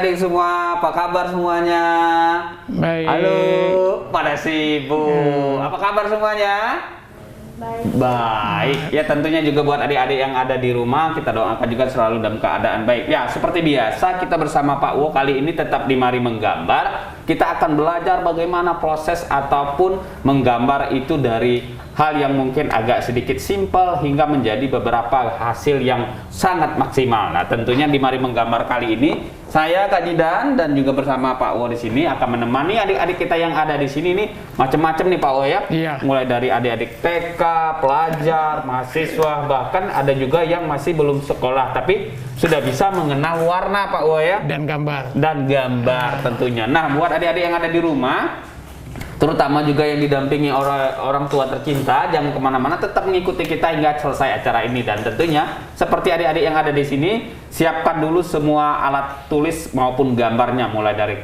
adik-adik semua, apa kabar semuanya? Baik. Halo, pada sibuk. Apa kabar semuanya? Baik. Ya tentunya juga buat adik-adik yang ada di rumah, kita doakan juga selalu dalam keadaan baik. Ya, seperti biasa kita bersama Pak Wo kali ini tetap di Mari Menggambar. Kita akan belajar bagaimana proses ataupun menggambar itu dari hal yang mungkin agak sedikit simpel hingga menjadi beberapa hasil yang sangat maksimal. Nah, tentunya di Mari Menggambar kali ini saya Kak Jidan dan juga bersama Pak Wo di sini akan menemani adik-adik kita yang ada di sini nih, macam-macam nih Pak Wo ya. Iya. Mulai dari adik-adik TK, pelajar, mahasiswa, bahkan ada juga yang masih belum sekolah tapi sudah bisa mengenal warna Pak Wo ya. Dan gambar. Dan gambar tentunya. Nah, buat adik-adik yang ada di rumah, terutama juga yang didampingi orang tua tercinta, jangan kemana-mana, tetap mengikuti kita hingga selesai acara ini. Dan tentunya seperti adik-adik yang ada di sini, siapkan dulu semua alat tulis maupun gambarnya, mulai dari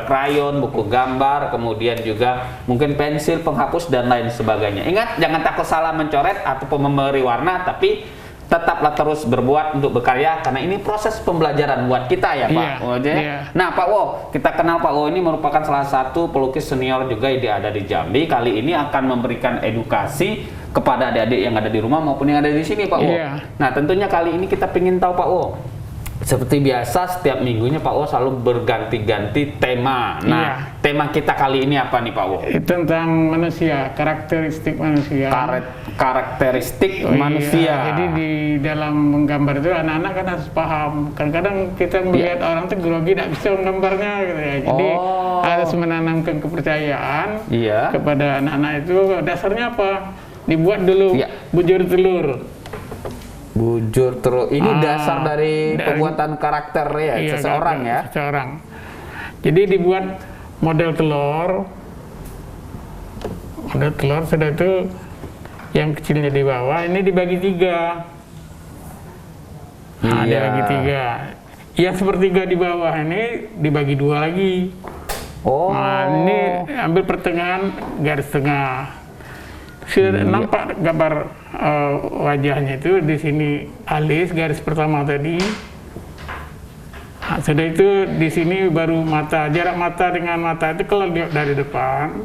krayon, buku gambar, kemudian juga mungkin pensil, penghapus dan lain sebagainya. Ingat, jangan takut salah mencoret ataupun memberi warna, tapi tetaplah terus berbuat untuk berkarya, karena ini proses pembelajaran buat kita ya Pak. Nah Pak Wo, kita kenal Pak Wo ini merupakan salah satu pelukis senior juga yang ada di Jambi. Kali ini akan memberikan edukasi kepada adik-adik yang ada di rumah maupun yang ada di sini Pak Wo. Nah tentunya kali ini kita ingin tahu Pak Wo, seperti biasa setiap minggunya Pak Wo selalu berganti-ganti tema. Nah, tema kita kali ini apa nih Pak Wo? Tentang manusia, karakteristik manusia. Karakteristik manusia. Jadi di dalam menggambar itu anak-anak kan harus paham. Kadang-kadang kita melihat orang tuh grogi, tidak bisa menggambarnya gitu ya. Jadi harus menanamkan kepercayaan kepada anak-anak itu. Dasarnya apa? Dibuat dulu bujur telur. Bujur terus. Ini dasar dari pembuatan karakter ya, seseorang ya. Seseorang. Jadi dibuat model telur. Model telur sudah itu yang kecilnya di bawah. Ini dibagi 3. Nah, dibagi 3. Yang sepertiga di bawah ini dibagi 2 lagi. Nah, ini ambil pertengahan garis tengah. Sudah nampak gambar wajahnya itu di sini alis garis pertama tadi. Nah, sudah itu di sini baru mata, jarak mata dengan mata itu kalau dari depan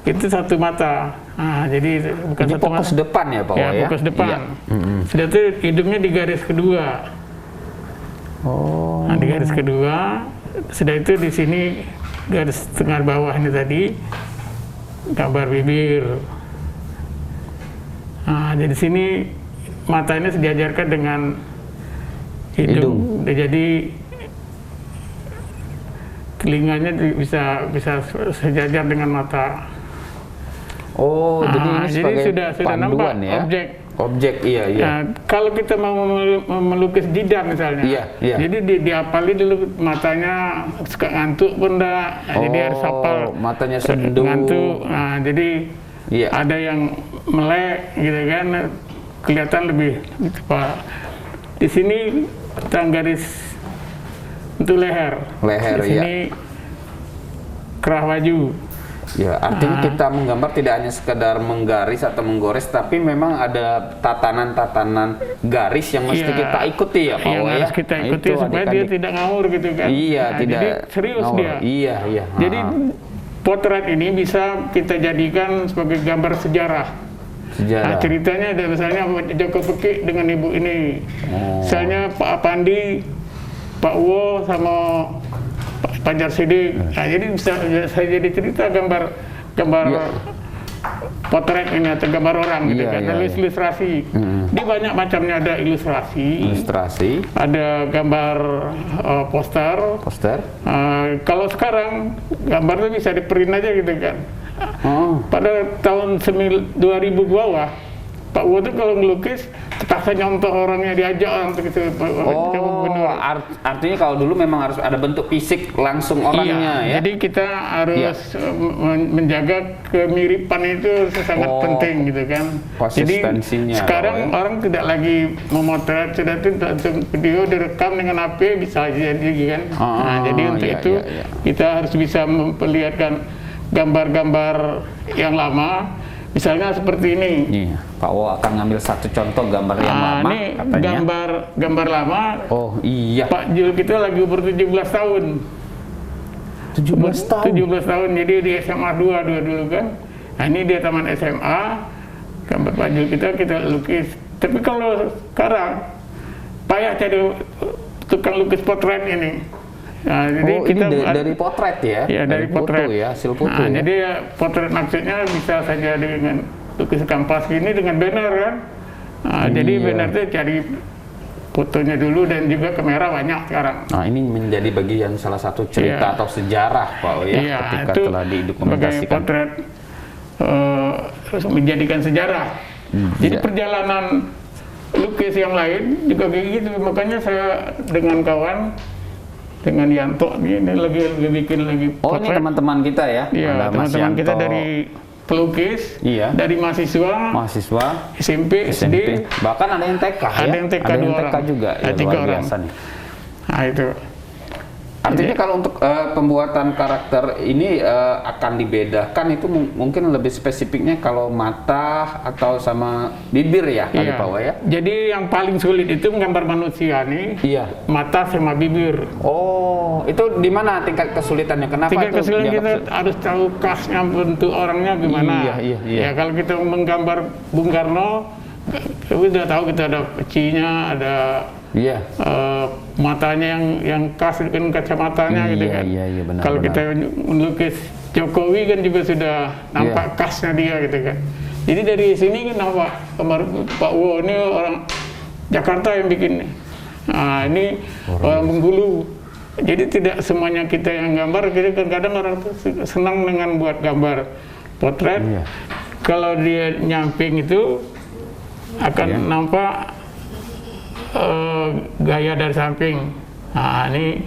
itu satu mata. Nah, jadi bukan jadi satu fokus mata. Depan ya Pak Wo ya. Fokus depan. Sudah itu hidungnya di garis kedua. Nah, di garis kedua. Sudah itu di sini garis tengah bawah ini tadi gambar bibir. Nah, jadi sini mata ini diajarkan dengan hidung. Jadi telinganya bisa sejajar dengan mata. Jadi ini sebagai sudah nampak ya. Objek, iya. Nah, kalau kita mau melukis Jidan misalnya, jadi diapali dulu matanya, suka ngantuk pun enggak. Jadi harus hafal matanya sendu. Ngantuk. Nah, jadi ada yang melek gitu kan, kelihatan lebih gitu Pak. Di sini tentang garis untuk leher. Di sini kerah baju. Ya, artinya kita menggambar tidak hanya sekedar menggaris atau menggores, tapi memang ada tatanan-tatanan garis yang mesti kita ikuti ya Pak Wo ya. Harus kita ikuti supaya dia tidak ngawur gitu kan. Tidak jadi serius ngawur. dia. Iya. Jadi potret ini bisa kita jadikan sebagai gambar sejarah. Nah, ceritanya ada misalnya Joko Pekik dengan ibu ini. Misalnya Pak Pandi, Pak Wo sama Pak Fajar Sidik. Nah, jadi bisa saya jadi cerita gambar potret ini atau gambar orang gitu kan. Ilustrasi. Di banyak macamnya, ada ilustrasi. Ada gambar poster. Kalau sekarang gambar itu bisa di print aja gitu kan. Pada tahun 2000 bawah, Pak Wo itu kalau ngelukis terpaksa nyontoh orangnya, diajak orang gitu. Artinya kalau dulu memang harus ada bentuk fisik langsung orangnya ya. Jadi kita harus menjaga kemiripan itu sangat penting gitu kan. Jadi sekarang orang tidak lagi memotret, sudah itu video direkam dengan HP bisa jadi kan. Nah, jadi untuk itu kita harus bisa memperlihatkan gambar-gambar yang lama Misalnya seperti ini. Iya, Pak Wo akan ngambil satu contoh gambar yang lama Ini katanya. gambar lama. Oh iya. Pak Jul kita lagi umur 17 tahun. 17 tahun. 17 tahun, jadi di SMA 2 dulu kan. Nah ini dia taman SMA, gambar Pak Jul kita lukis. Tapi kalau sekarang, payah cari tukang lukis potret ini. Nah, jadi Oh kita ini dari potret ya? Ya dari potret. Foto ya, hasil foto Nah, ya? jadi ya, potret maksudnya bisa saja dengan lukis kanvas ini dengan banner kan. Nah, jadi Iya. banner itu cari fotonya dulu dan juga kamera banyak sekarang. Nah ini menjadi bagian salah satu cerita Iya. atau sejarah Pak Wo ya, Iya, ketika itu telah sebagai didokumentasikan. potret terus menjadikan sejarah. Jadi iya. perjalanan lukis yang lain juga kayak gitu. Makanya saya dengan kawan, dengan Yanto ini lagi bikin lagi Oh ini potret. teman-teman kita ya? Iya, Ada Mas teman-teman kita Yanto, dari pelukis, Iya. dari mahasiswa, mahasiswa, SMP, SD, SMP, bahkan ada yang TK ya? Ada yang TK ada yang dua TK orang. juga, ya Ada 3 luar orang. biasa nih. Nah itu. Artinya kalau untuk pembuatan karakter ini akan dibedakan itu mungkin lebih spesifiknya kalau mata atau sama bibir ya kali Iya. Pak Wo ya? Jadi yang paling sulit itu menggambar manusia nih, Iya. mata sama bibir. Oh, itu di mana tingkat kesulitannya? Kenapa Tingkat itu? kesulitan dianggap kita sulit? harus tahu khasnya bentuk orangnya gimana. Iya. Ya kalau kita menggambar Bung Karno, kita udah tahu kita ada pecinya, ada Iya. matanya yang khas kan kacamatanya gitu kan. Iya, benar. Kalau kita melukis Jokowi kan juga sudah nampak Iya. khasnya dia gitu kan. Jadi dari sini kan nampak gambar Pak Wo ini orang Jakarta yang bikin. Nah ini orang Bengkulu. Jadi tidak semuanya kita yang gambar. Jadi kadang-kadang orang tuh senang dengan buat gambar potret. Iya. Kalau dia nyamping itu akan Iya. nampak gaya dari samping. Nah ini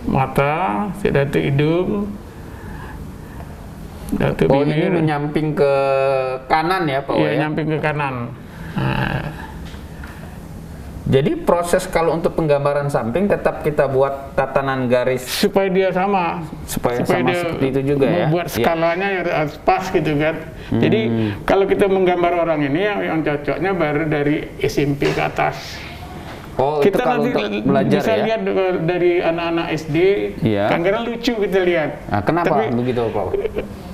mata, datu hidung, datu Oh ini bibir. menyamping ke kanan ya Pak Wo Iya, ya? nyamping ke kanan. Nah, Jadi proses kalau untuk penggambaran samping tetap kita buat tatanan garis supaya dia sama, supaya sama seperti itu juga ya? membuat Iya. skalanya ya harus pas gitu kan. Jadi kalau kita menggambar orang ini yang cocoknya baru dari SMP ke atas. Oh itu Kita kalau nanti untuk belajar bisa ya? lihat dari anak-anak SD, Iya. kadang-kadang lucu kita lihat. Nah, kenapa Tapi begitu Pak Wo?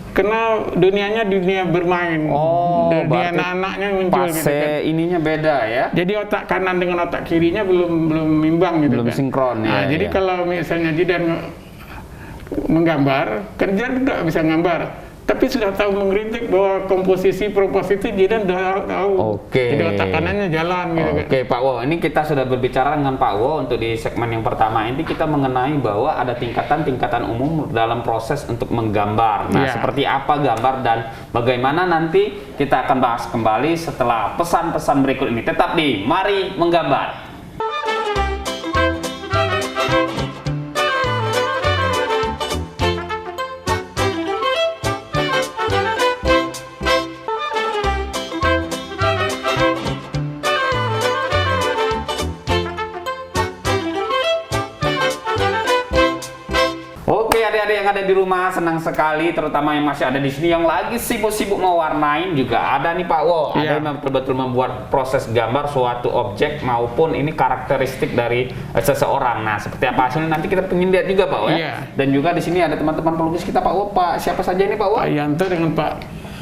karena dunianya dunia bermain, Oh, dunia berarti anak-anaknya muncul gitu Fase kan. ininya beda ya? Jadi otak kanan dengan otak kirinya belum imbang gitu Belum kan. sinkron Nah, ya. jadi ya. kalau misalnya dia menggambar, kerja nggak bisa gambar. Tapi sudah tahu mengkritik bahwa komposisi proporsi itu dia udah tahu. Oke. Jadi otak kanannya jalan gitu kan. Oke Pak Wo, ini kita sudah berbicara dengan Pak Wo untuk di segmen yang pertama ini kita mengenai bahwa ada tingkatan-tingkatan umum dalam proses untuk menggambar. Nah, Iya. seperti apa gambar dan bagaimana nanti kita akan bahas kembali setelah pesan-pesan berikut ini. Tetap di Mari Menggambar. Oke adik-adik yang ada di rumah senang sekali, terutama yang masih ada di sini yang lagi sibuk-sibuk mewarnain juga ada nih Pak Wo. Ada Iya. yang betul-betul membuat proses gambar suatu objek maupun ini karakteristik dari seseorang. Nah seperti apa hasilnya nanti kita pengen lihat juga Pak Wo ya. Iya. Dan juga di sini ada teman-teman pelukis kita Pak Wo. Pak siapa saja ini Pak Wo? Pak Yanto dengan Pak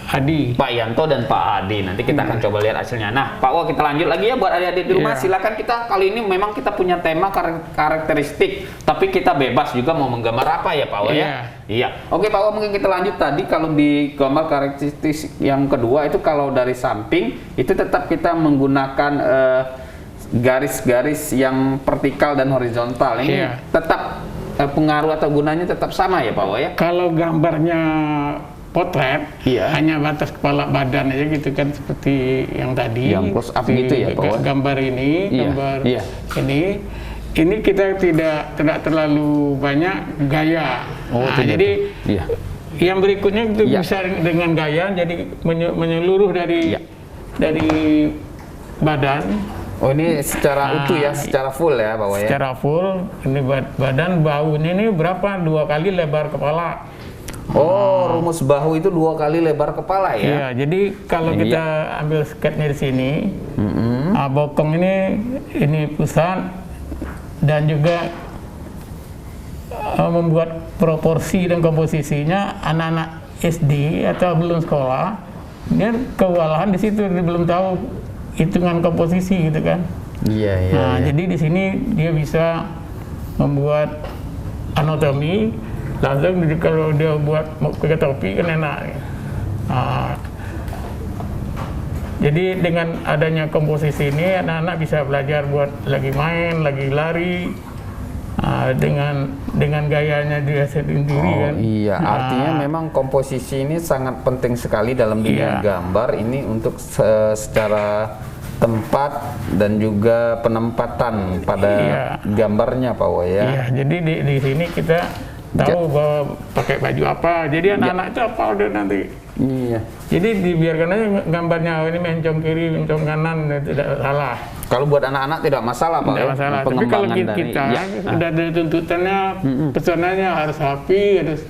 Adi. Pak Yanto dan Pak Adi. Nanti kita akan coba lihat hasilnya. Nah, Pak Wo kita lanjut lagi ya buat adik-adik di rumah. Iya. Silakan kita kali ini memang kita punya tema karakteristik, tapi kita bebas juga mau menggambar apa ya Pak Wo Iya. ya? Iya. Oke Pak Wo mungkin kita lanjut tadi kalau di gambar karakteristik yang kedua itu kalau dari samping itu tetap kita menggunakan garis-garis yang vertikal dan horizontal. Ini Iya. tetap pengaruh atau gunanya tetap sama ya Pak Wo ya? Kalau gambarnya potret, Iya. hanya batas kepala badan aja gitu kan seperti yang tadi. Yang close up gitu ya, Pak Wo? Gambar ini, Iya, gambar iya. ini kita tidak terlalu banyak gaya. Oh, Nah, tidak. jadi Iya. yang berikutnya itu Iya. bisa dengan gaya, jadi menyeluruh Iya. dari badan. Oh ini secara Nah, utuh ya, secara full ya Pak Wo ya? Secara full, ini badan baunya ini berapa? 2 kali lebar kepala. Oh, rumus bahu itu 2 kali lebar kepala ya? Iya, jadi kalau Ini kita ambil sketnya di sini, bokong ini pusat dan juga membuat proporsi dan komposisinya anak-anak SD atau belum sekolah, dia kewalahan di situ, dia belum tahu hitungan komposisi gitu kan. Iya. Nah, jadi di sini dia bisa membuat anatomi langsung. Kalau dia buat mau pakai topi kan enak. Nah, jadi dengan adanya komposisi ini anak-anak bisa belajar buat lagi main, lagi lari, dengan gayanya dia sendiri kan. Iya, artinya memang komposisi ini sangat penting sekali dalam dunia gambar ini untuk secara tempat dan juga penempatan pada gambarnya Pak Woy ya. Iya, jadi di sini kita tahu bahwa pakai baju apa. Jadi anak-anak itu apa udah nanti. Iya. Jadi dibiarkan aja gambarnya ini mencong kiri, mencong kanan, tidak salah. Kalau buat anak-anak tidak masalah Pak. Tidak masalah. Tapi kalau kita sudah ada tuntutannya, pesanannya harus rapi, harus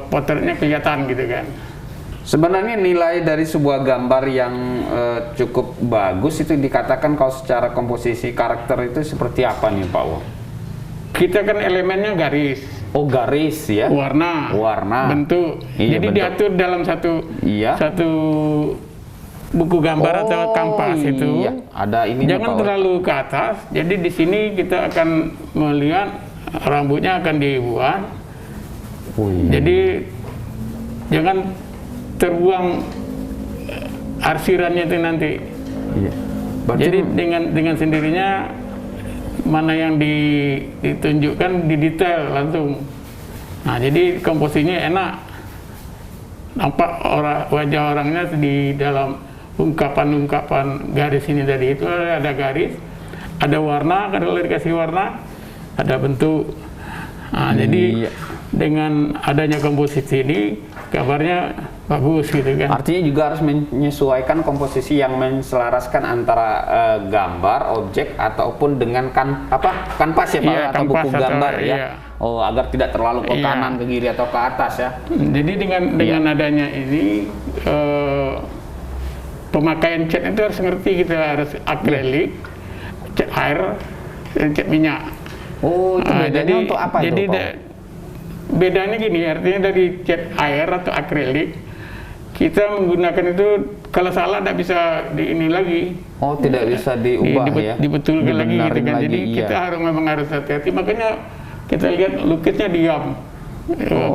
potretnya kelihatan gitu kan. Sebenarnya nilai dari sebuah gambar yang cukup bagus itu dikatakan kalau secara komposisi karakter itu seperti apa nih Pak Woy? Kita kan elemennya garis. Oh, garis ya. Warna, bentuk. Iya, jadi bentuk. diatur dalam satu buku gambar atau kanvas itu. Iya. Ada ini Jangan terlalu ke atas. Jadi di sini kita akan melihat rambutnya akan dibuat. Jadi jangan terbuang arsirannya itu nanti. Iya. Jadi dengan sendirinya mana yang ditunjukkan di detail langsung. Nah, jadi komposisinya enak. Nampak wajah orangnya di dalam ungkapan-ungkapan garis ini tadi itu ada garis, ada warna, kalau dikasih warna, ada bentuk. Nah, jadi dengan adanya komposisi ini gambarnya bagus gitu kan. Artinya juga harus menyesuaikan komposisi yang menselaraskan antara gambar, objek ataupun dengan kanvas ya Pak, atau buku gambar ya. Iya. Oh, agar tidak terlalu ke kanan, ke kiri atau ke atas ya. Jadi dengan adanya ini pemakaian cat itu harus ngerti, kita harus akrilik, cat air, dan cat minyak. Oh, itu bedanya untuk apa itu Pak? Bedanya gini, artinya dari cat air atau akrilik kita menggunakan itu kalau salah tidak bisa ini lagi. Oh, tidak bisa diubah ya? Dibetulkan lagi gitu kan. Jadi kita memang harus hati-hati. Makanya kita lihat lukisnya diam.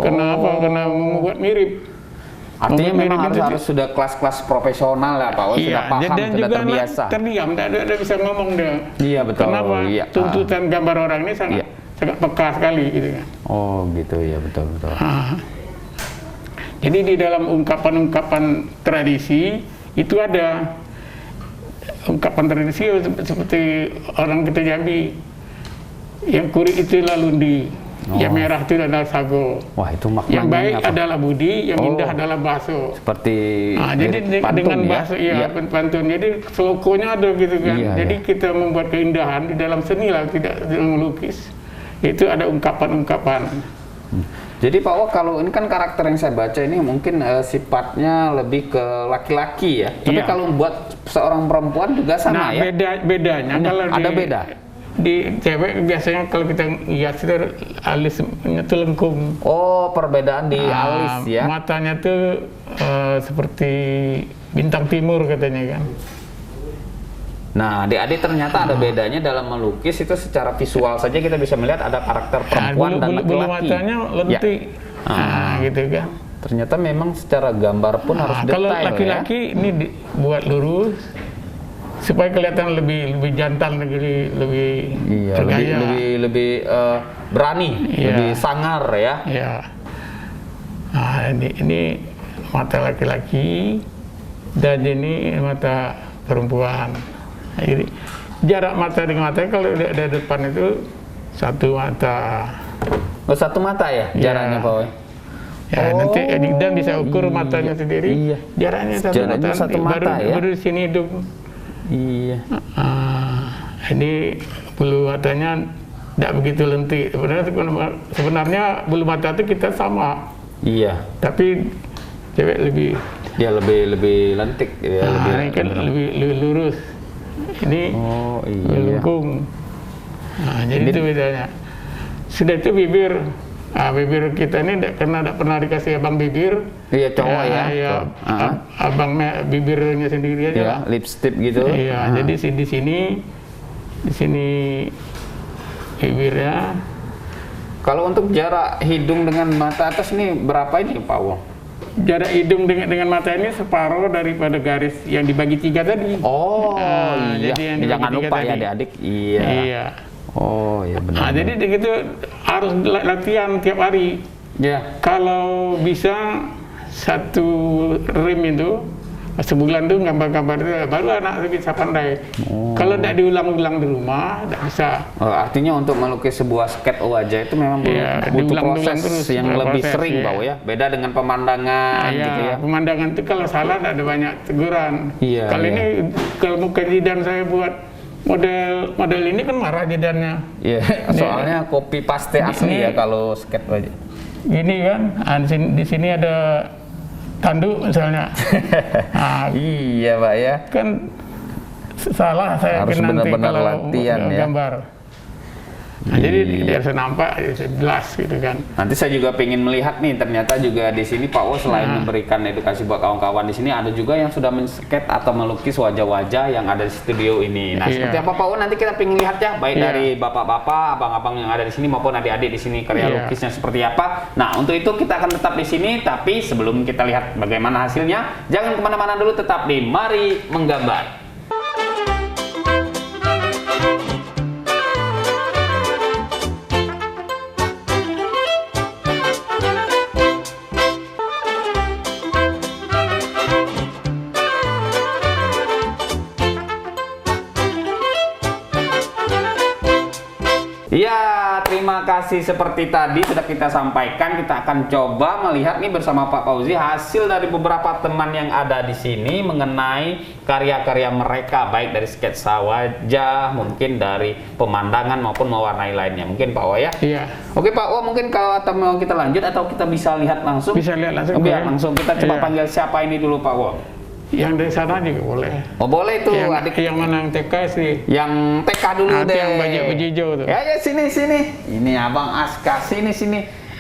Kenapa? Karena membuat mirip. Artinya memang harus sudah kelas-kelas profesional ya Pak, sudah paham, sudah terbiasa. Terdiam, tidak bisa ngomong dia. Iya betul. Kenapa? Tuntutan gambar orang ini sangat peka sekali gitu kan. Oh gitu ya, betul. Jadi di dalam ungkapan-ungkapan tradisi itu ada ungkapan tradisi seperti orang kita Jambi, yang kurik itu lalundi, yang merah itu adalah sago. Wah, itu maknanya yang baik apa? adalah budi, yang indah adalah baso. Seperti jadi dengan baso pantun. Jadi slokonya ada gitu kan. Jadi kita membuat keindahan di dalam seni lah, tidak melukis. Itu ada ungkapan-ungkapan. Jadi Pak Woy, kalau ini kan karakter yang saya baca ini mungkin sifatnya lebih ke laki-laki ya. Tapi kalau buat seorang perempuan juga sama ya? Bedanya kalau ada beda? Di cewek biasanya kalau kita hias itu alisnya itu lengkung. Oh, perbedaan di alis ya? Matanya tuh seperti bintang timur katanya kan. Nah, adik-adik ternyata ada bedanya dalam melukis itu secara visual saja kita bisa melihat ada karakter perempuan dan laki-laki. Bulu matanya lentik, gitu kan. Ternyata memang secara gambar pun harus detail. Kalau laki-laki ini buat lurus supaya kelihatan lebih jantan, lebih bergaya, lebih berani, lebih sangar ya. Iya. Nah, ini mata laki-laki dan ini mata perempuan. Jadi jarak mata dengan mata kalau ada depan itu satu mata. Oh, satu mata ya jaraknya Pak Woy? Ya, nanti dan bisa ukur matanya sendiri. Jaraknya satu mata ya. Baru di sini hidup. Iya. Ini bulu matanya tidak begitu lentik. Sebenarnya bulu mata itu kita sama. Iya. Tapi cewek lebih Ya lebih lentik ya, ini kan lebih lurus. Ini melengkung. Nah, jadi itu bedanya. Sudah itu bibir. Bibir kita ini karena tidak pernah dikasih abang bibir. Iya, cowok ya. Iya, abang bibirnya sendiri aja. Iya, lipstick gitu. Iya, jadi di sini bibirnya. Kalau untuk jarak hidung dengan mata atas ini berapa ini Pak Wo? Jarak hidung dengan mata ini separuh daripada garis yang dibagi 3 tadi. Oh iya, jadi yang jangan dibagi 3 lupa ya tadi. adik-adik. Iya. Iya. Oh iya benar. Nah, jadi begitu harus latihan tiap hari. Ya. Kalau bisa satu rem itu sebulan tuh gambar-gambar itu baru anak bisa pandai. Kalau tidak diulang-ulang di rumah tidak bisa. Artinya untuk melukis sebuah sketch wajah itu memang butuh proses terus, yang lebih proses, sering Pak Wo ya. Beda dengan pemandangan gitu ya. Pemandangan itu kalau salah tidak ada banyak teguran. Iya, Kali iya. ini kalau muka jidan saya buat model ini kan marah jidannya. Iya, soalnya copy paste asli ya kalau sketch wajah. Gini kan, di sini ada tanduk misalnya. Nah, Iya Pak ya. kan salah saya Harus nanti benar-benar kalau latihan ya. gambar. Nah, jadi dia bisa nampak, bisa jelas gitu kan. Nanti saya juga pengen melihat nih, ternyata juga di sini Pak Wo selain memberikan edukasi buat kawan-kawan di sini, ada juga yang sudah men-sketch atau melukis wajah-wajah yang ada di studio ini. Nah, seperti apa Pak Wo nanti kita pengen lihat ya, baik dari bapak-bapak, abang-abang yang ada di sini maupun adik-adik di sini karya lukisnya seperti apa. Nah, untuk itu kita akan tetap di sini, tapi sebelum kita lihat bagaimana hasilnya, jangan kemana-mana dulu, tetap di Mari Menggambar. Ya, terima kasih. Seperti tadi sudah kita sampaikan, kita akan coba melihat nih bersama Pak Fauzi hasil dari beberapa teman yang ada di sini mengenai karya-karya mereka, baik dari sketsa wajah, mungkin dari pemandangan maupun mewarnai lainnya. Mungkin Pak Wo ya? Iya. Oke Pak Wo, mungkin kalau atau mau kita lanjut atau kita bisa lihat langsung? Bisa lihat langsung. Biar langsung kita coba panggil siapa ini dulu Pak Wo. Yang dari sana juga boleh. Oh boleh tuh adik. Yang mana yang TK sih? Yang TK dulu deh. Yang banyak hijau tuh. Ya sini. Ini Abang Aska, sini.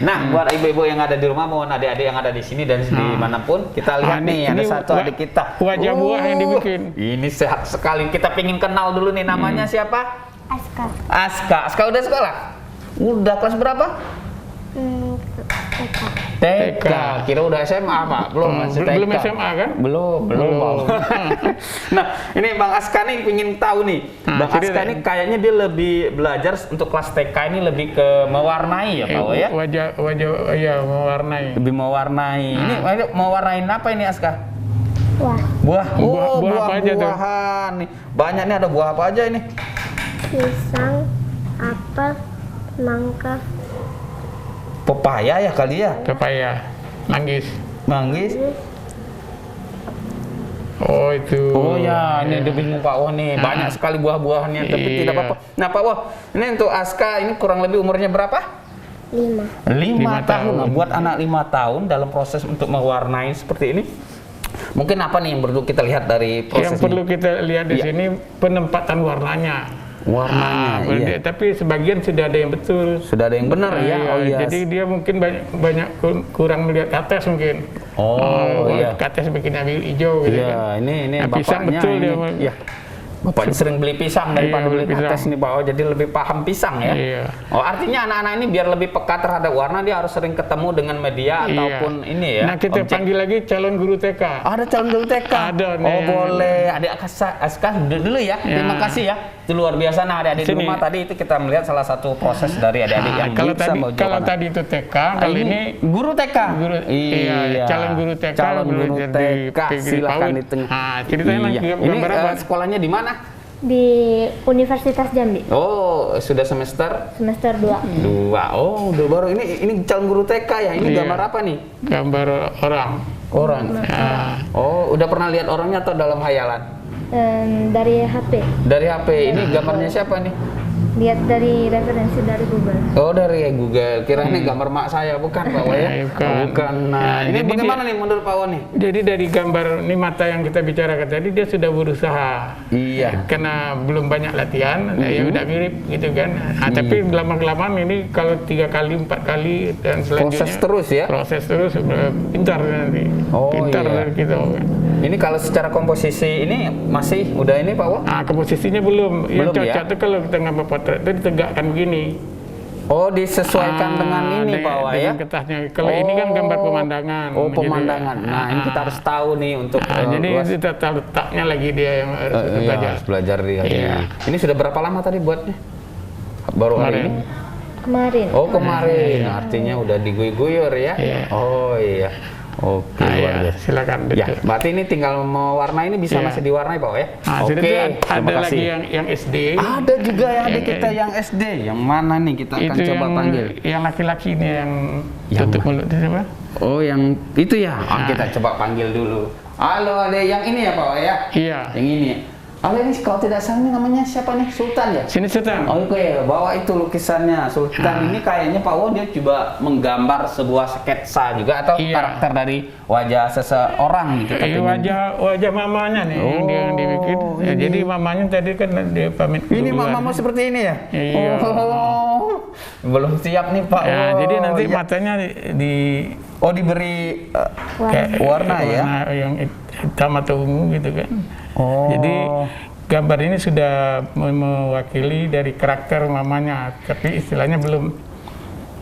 Nah, buat ibu-ibu yang ada di rumah maupun adik-adik yang ada di sini dan dimanapun, kita lihat nih ada satu adik kita. Wajah buah yang dibikin. Ini sehat sekali. Kita pengen kenal dulu nih, namanya siapa? Aska udah sekolah? Udah kelas berapa? TK. Kira udah SMA Pak? Belum, masih TK. Belum SMA kan? Belum. Nah, ini Bang Aska nih ingin tahu nih. Bang Aska nih kayaknya dia lebih belajar untuk kelas TK ini lebih ke mewarnai ya Pak ya? Wajah ya mewarnai. Lebih mewarnai. Ini mau warnain apa ini Aska? Buah apa aja tuh? Buah-buahan nih. Banyak nih, ada buah apa aja ini? Pisang, apel, mangga. Pepaya ya kali ya? Pepaya, manggis. Oh itu. Oh ya, ini dia bingung Pak Wo nih. Banyak sekali buah-buahannya, tapi tidak apa-apa. Nah Pak Wo, ini untuk Aska ini kurang lebih umurnya berapa? 5 tahun. Nah, buat anak 5 tahun dalam proses untuk mewarnai seperti ini, mungkin apa nih yang perlu kita lihat dari proses yang perlu kita lihat di sini penempatan warnanya. Iya. Tapi sebagian sudah ada yang betul. Sudah ada yang benar ya. Oh iya. Jadi dia mungkin banyak kurang melihat kates mungkin. Iya. Kates bikin hijau gitu kan. Ini pisang bapaknya betul ini. dia. Iya. Bapaknya sering beli pisang daripada beli kates nih Pak Wo, jadi lebih paham pisang ya. Iya. Oh, artinya anak-anak ini biar lebih peka terhadap warna, dia harus sering ketemu dengan media ataupun ini ya. Nah, kita panggil lagi calon guru TK. Ada calon guru TK? Ada nih. Oh, boleh. Adik Aska dulu ya. Terima kasih ya. Itu luar biasa. Nah, adik-adik di rumah tadi itu kita melihat salah satu proses dari adik-adik yang bisa memojokkan. Kalau tadi itu TK, kali ini guru TK. Iya, calon guru TK. Calon guru TK. Silakan di tengah. Nah, ceritanya gambar apa? Sekolahnya di mana? di Universitas Jambi. Oh, sudah semester 2. Oh, udah baru. Ini calon guru TK ya. Ini gambar apa nih? Gambar orang. Oh, udah pernah lihat orangnya atau dalam hayalan? Dari HP. Dari HP. Ini gambarnya siapa nih? Lihat dari referensi dari Google. Oh, dari Google. Kira ini gambar mak saya, bukan Pak Wo ya? Bukan. Oh, bukan. Nah, ini jadi bagaimana nih menurut Pak Wo nih? Jadi dari gambar ini mata yang kita bicarakan tadi dia sudah berusaha. Iya. Karena belum banyak latihan, ya udah mirip gitu kan. Nah, tapi lama-kelamaan ini kalau 3 kali, 4 kali dan selanjutnya Proses terus ya? Proses terus, pintar nanti. Oh, Pintar iya. dari kita. Ini kalau secara komposisi ini masih udah ini Pak Wo? Nah, komposisinya belum. Yang Belum, cocok ya? tuh kalau kita ngambil potret itu ditegakkan begini. Oh, disesuaikan dengan ini Pak Wo ya? Dengan kertasnya. Kalau ini kan gambar pemandangan. Oh, gitu. pemandangan. Nah, ini kita harus tahu nih untuk Jadi luas. itu tata letaknya lagi dia yang harus kita Iya, belajar. harus belajar dia. Iya. Ini sudah berapa lama tadi buatnya? Baru hari Kemarin. ini? Kemarin. Oh, kemarin. Artinya udah diguyur-guyur ya? Iya. Oh iya. Oke, Nah, luar ya, biasa. silakan. Ya, betul. berarti ini tinggal mewarnai ini bisa Iya. masih diwarnai Pak ya? Nah, Oke, sudah itu terima ada kasih. lagi yang SD. Ada juga yang adik Yang- kita yang SD. Yang mana nih kita akan itu coba yang, panggil? yang laki-laki ini yang Yang tutup mulut itu siapa? Oh, yang itu ya? Oh, Nah. kita coba panggil dulu. Halo, ada yang ini ya Pak ya? Iya. Yang ini. Halo, ini kalau tidak salah ini namanya siapa nih? Sultan ya? Sini Sultan. Oh iya, bawa itu lukisannya Sultan. Ini kayaknya Pak Wo dia coba menggambar sebuah sketsa juga atau Iya. karakter dari wajah seseorang gitu. Ini wajah mamanya nih yang dia yang dibikin. Ya, ini. jadi mamanya tadi kan dia pamit Ini duluan. mamamu seperti ini ya? Iya. Oh, belum siap nih Pak Ya, Wo. jadi nanti Ya. matanya di Oh, diberi kayak warna ya? warna yang hitam atau ungu gitu kan. Oh. Jadi gambar ini sudah mewakili dari karakter mamanya, tapi istilahnya belum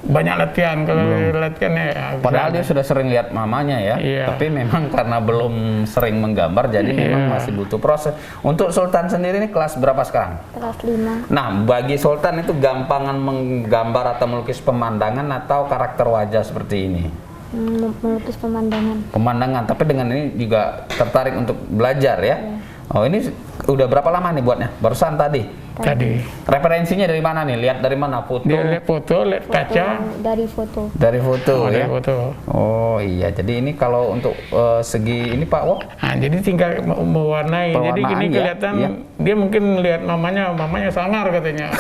banyak latihan. Kalau latihan ya Padahal dia sudah sering lihat mamanya ya, Iya. tapi memang karena belum sering menggambar, jadi memang Iya. masih butuh proses. Untuk Sultan sendiri ini kelas berapa sekarang? Kelas 5. Nah, bagi Sultan itu gampangan menggambar atau melukis pemandangan atau karakter wajah seperti ini? Melukis pemandangan. Pemandangan, tapi dengan ini juga tertarik untuk belajar ya? Oh, ini udah berapa lama nih buatnya? Barusan tadi? tadi. Referensinya dari mana nih? Lihat dari mana? Foto? Dia lihat foto, lihat kaca, Dari foto. Dari foto dari ya? foto. Oh iya, jadi ini kalau untuk segi ini Pak Wo? Nah, jadi tinggal mewarnai. Jadi Pewarnaan gini ya, kelihatan iya. dia mungkin lihat mamanya sangar katanya.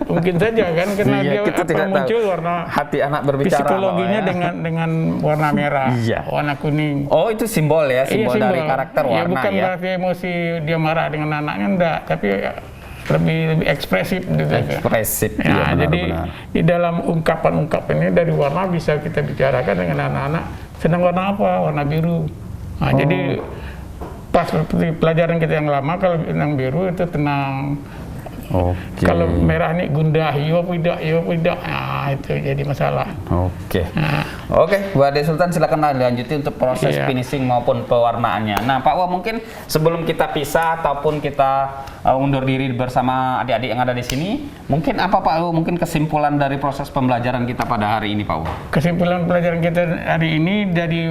Mungkin saja kan karena Iya, dia kita apa tidak muncul tahu. warna Hati anak berbicara. psikologinya Pak, ya? dengan warna merah, Iya. warna kuning. Oh, itu simbol ya, Iya, simbol dari karakter Ya warna bukan ya. berarti emosi dia marah dengan anaknya enggak, tapi lebih ekspresif gitu. Ekspresif. Ya, iya, benar, jadi benar. di dalam ungkapan-ungkapan ini dari warna bisa kita bicarakan dengan anak-anak. Sedang warna apa? Warna biru. Nah, jadi pas seperti pelajaran kita yang lama, kalau yang biru itu tenang. Oke. Kalau merah ini gundah, iya tidak. Nah, itu jadi masalah. Oke. Nah, Oke, Bu Ade Sultan silakan lanjutin untuk proses Iya. finishing maupun pewarnaannya. Nah, Pak Wo, mungkin sebelum kita pisah ataupun kita undur diri bersama adik-adik yang ada di sini, mungkin apa Pak Wo? Mungkin kesimpulan dari proses pembelajaran kita pada hari ini, Pak Wo? kesimpulan pelajaran kita hari ini dari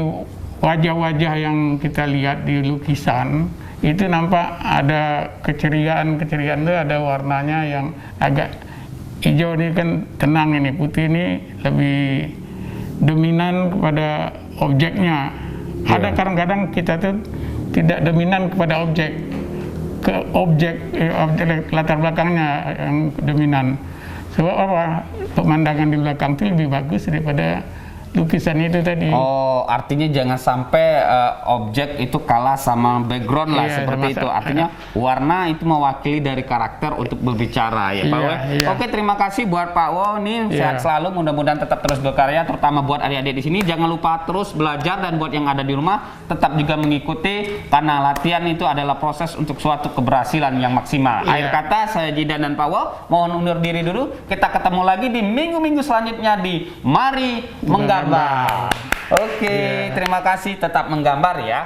wajah-wajah yang kita lihat di lukisan itu nampak ada keceriaan itu ada warnanya yang agak hijau ini kan tenang, ini putih ini lebih dominan kepada objeknya. Ada kadang-kadang kita tuh tidak dominan kepada objek, ke objek latar belakangnya yang dominan. Sebab apa? Pemandangan di belakang itu lebih bagus daripada lukisan itu tadi. Oh, artinya jangan sampai objek itu kalah sama background lah, Iya, seperti sama- itu. Artinya warna itu mewakili dari karakter untuk berbicara ya, Pak Iya, Wo. iya. Oke, terima kasih buat Pak Wo. Nih sehat Iya. selalu, mudah-mudahan tetap terus berkarya, terutama buat adik-adik di sini. Jangan lupa terus belajar, dan buat yang ada di rumah tetap juga mengikuti, karena latihan itu adalah proses untuk suatu keberhasilan yang maksimal. Iya. Akhir kata, saya Jidan dan Pak Wo mohon undur diri dulu. Kita ketemu lagi di minggu-minggu selanjutnya di Mari Menggambar. Oke, terima kasih, tetap menggambar ya.